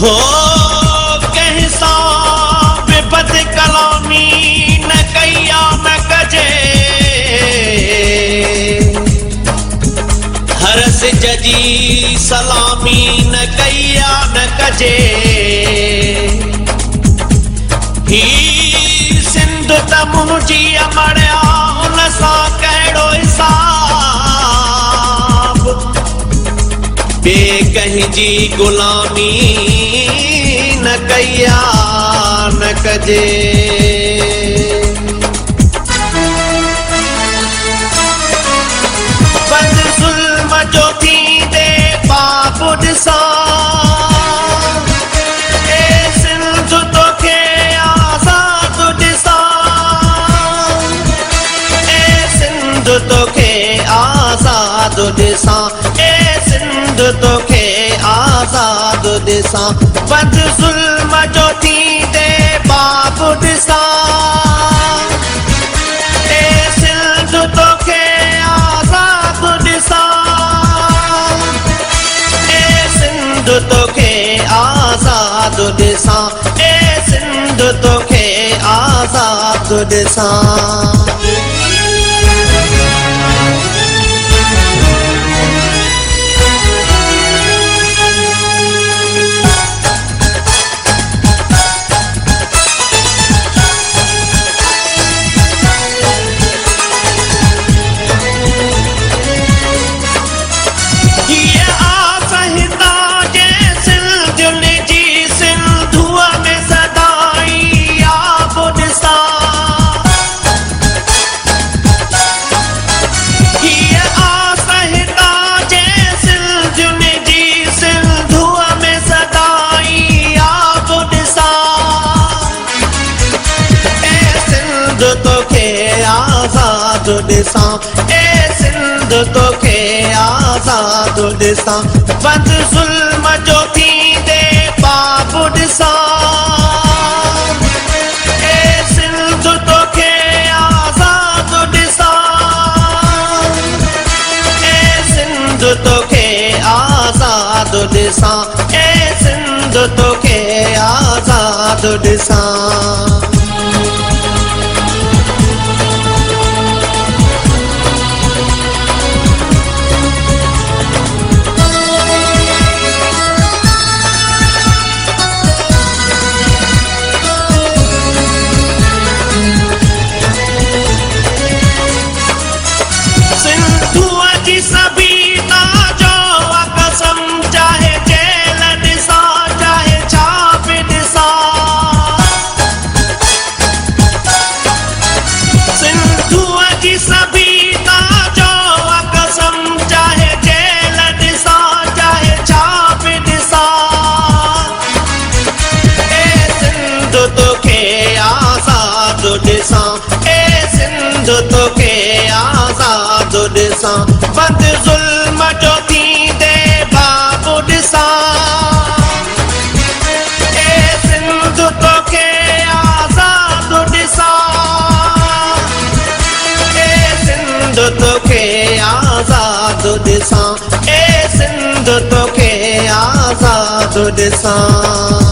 हो कंहिं सां बि बद कलामी न कया न कजे हर सिज जी सलामी न कया न कजे ही सिंध त मुंहिंजी अमड़िया उन सां कहिड़ो हिसाब बे कंहिं जी गुलामी न कया न कजे बंद ज़ुल्म जो थींदे बाबु ॾिसां तोखे आज़ाद ॾिसां ए सिंध तोखे आज़ाद ॾिसां बद ज़ुल्म जो थींदे बाबु ॾिसां ए सिंध तोखे आज़ाद ॾिसां ए सिंध तोखे आज़ाद ॾिसां ए सिंध तोखे आज़ाद ॾिसां आज़ाद ॾिसां ए सिंध तोखे आज़ाद ॾिसां बद ज़ुल्म जो थींदे बाबु ॾिसां ए सिंध तोखे आज़ाद ॾिसां ए सिंध तोखे आज़ाद ॾिसां ए सिंध तोखे आज़ाद ॾिसां तोखे आज़ाद ॾिसां बद ज़ुल्म जो थींदे बाबु ॾिसां ए सिंध तोखे आज़ाद ॾिसां ए सिंध तोखे आज़ाद ॾिसां ए सिंध तोखे आज़ाद ॾिसां